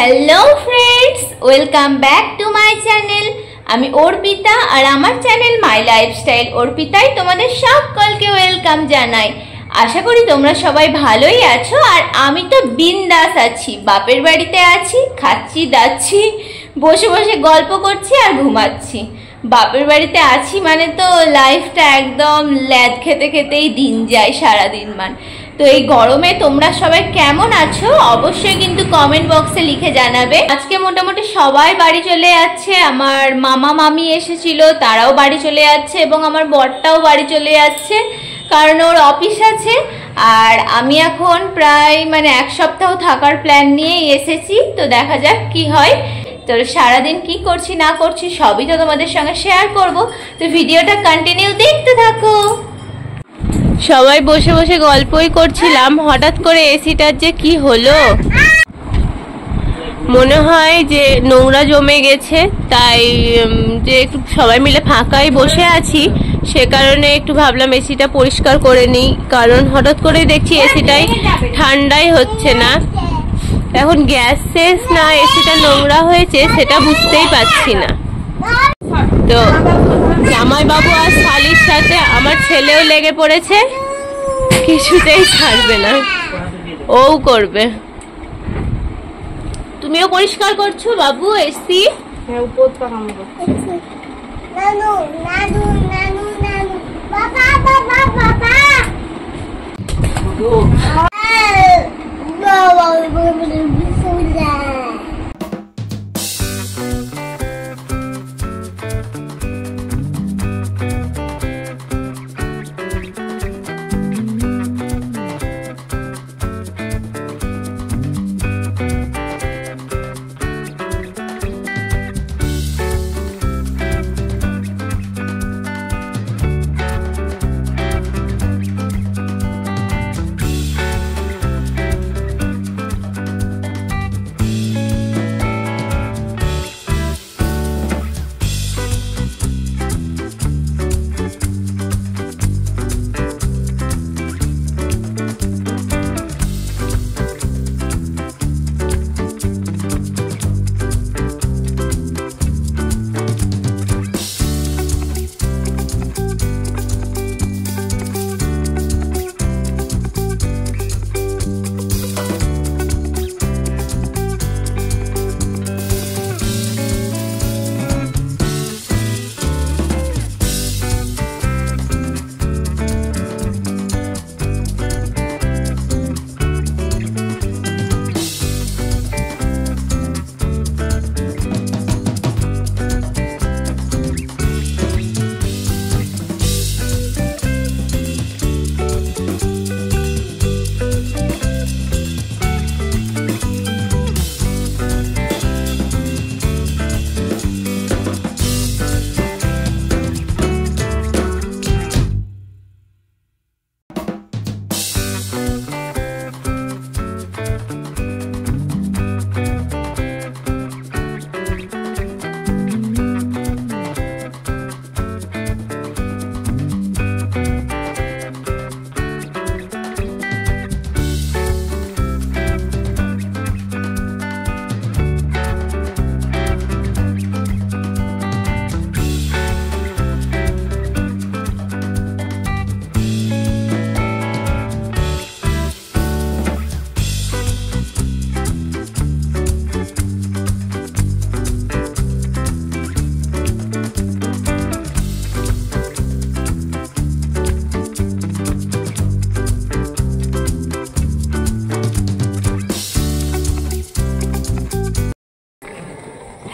Hello friends, welcome back to my channel. আমি অর্পিতা আর আমার channel my lifestyle অর্পিতায় তোমাদের সকলকে ওয়েলকাম জানাই। আশা করি তোমরা সবাই ভালোই আছো। আর আমি তো বিন্দাস আছি, বাপের বাড়িতে আছি, খাচ্ছি দাচ্ছি, বসে বসে গল্প করছি আর ঘুমাচ্ছি। বাপের বাড়িতে আছি মানে তো লাইফটা একদম ল্যাদ খেতে খেতেই দিন যায় সারা দিন মান। তো এই গরমে তোমরা সবাই কেমন আছো অবশ্যই কিন্তু কমেন্ট বক্সে লিখে জানাবে। আজকে মোটামুটি সবাই বাড়ি চলে যাচ্ছে। আমার মামা মামি এসেছিল, তারাও বাড়ি চলে যাচ্ছে এবং আমার বরটাও বাড়ি চলে যাচ্ছে, কারণ ওর অফিস আছে। আর আমি এখন প্রায় এক সপ্তাহ থাকার প্ল্যান নিয়ে এসেছি। তো দেখা যাক কি হয়। তো সারাদিন কি করছি না করছি সবই তো তোমাদের সঙ্গে শেয়ার করব। তো ভিডিওটা কন্টিনিউ দেখতে থাকো। সবাই বসে বসে গল্পই করছিলাম, হঠাৎ করে এসিটার যে কি হলো, মনে হয় যে নোংরা জমে গেছে। তাই যে একটু সবাই মিলে ফাঁকায় বসে আছি, সে কারণে একটু ভাবলাম এসিটা পরিষ্কার করে নিই। কারণ হঠাৎ করে দেখছি এসিটাই ঠান্ডাই হচ্ছে না। এখন গ্যাস শেষ না এসিটা নোংরা হয়েছে সেটা বুঝতেই পারছি না। তো জামাইবাবু আর শালির সাথে আমার ছেলেও লেগে পড়েছে, কিছুতেই ছাড়বে না, ও করবে। তুমিও পরিষ্কার করছো বাবু এসি?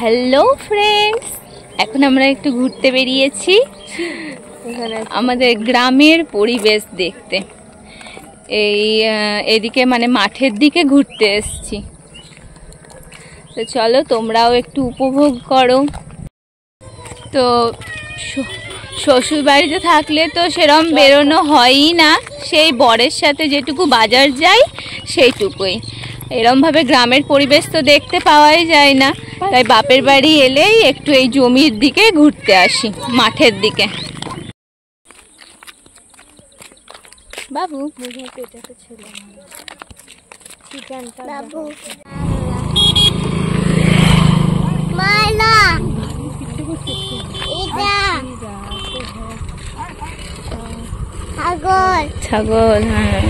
হ্যালো ফ্রেন্ডস, এখন আমরা একটু ঘুরতে বেরিয়েছি আমাদের গ্রামের পরিবেশ দেখতে। এদিকে মাঠের দিকে ঘুরতে এসেছি। তো চলো তোমরাও একটু উপভোগ করো। তো শ্বশুর বাড়িতে থাকলে তো সেরকম বেরোনো হয়ই না, সেই বরের সাথে যেটুকু বাজার যাই সেইটুকুই। এরমভাবে গ্রামের পরিবেশ তো দেখতে পাওয়াই যায় না, তাই বাপের বাড়ি এলেই একটু এই জমির দিকে ঘুরতে আসি, মাঠের দিকে। বাবু বাবু ছাগল। হ্যাঁ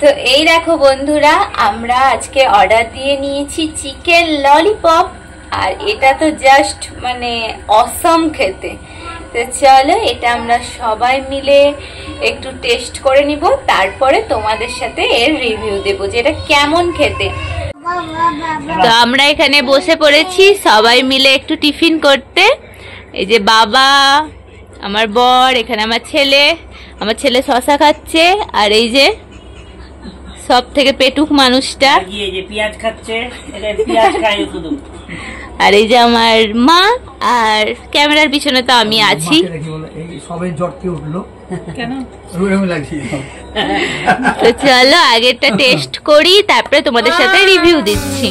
তো এই দেখো বন্ধুরা, আমরা আজকে অর্ডার দিয়ে নিয়েছি চিকেন ললিপপ, আর এটা তো জাস্ট মানে অসম খেতে। তো চলো এটা আমরা সবাই মিলে একটু টেস্ট করে নিব, তারপরে তোমাদের সাথে এর রিভিউ দেবো যে এটা কেমন খেতে। তো আমরা এখানে বসে পড়েছি সবাই মিলে একটু টিফিন করতে। এই যে বাবা, আমার বর, এখানে আমার ছেলে শশা খাচ্ছে, আর এই যে সব থেকে পেটুক মানুষটা পেঁয়াজ খাচ্ছে, আর এই যে আমার মা, আর ক্যামেরার পিছনে তো আমি আছি। তো চলো আগেরটা টেস্ট করি, তারপরে তোমাদের সাথে রিভিউ দিচ্ছি।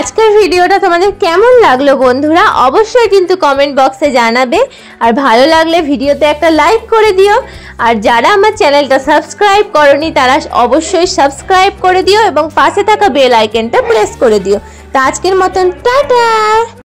আজকের ভিডিওটা তোমাদের কেমন লাগলো বন্ধুরা, অবশ্যই কিন্তু কমেন্ট বক্সে জানাবে। আর ভালো লাগলে ভিডিওতে একটা লাইক করে দিও, আর যারা আমার চ্যানেলটা সাবস্ক্রাইব করনি তারা অবশ্যই সাবস্ক্রাইব করে দিও এবং পাশে থাকা বেল আইকনটা প্রেস করে দিও। তো আজকের মতন টাটা।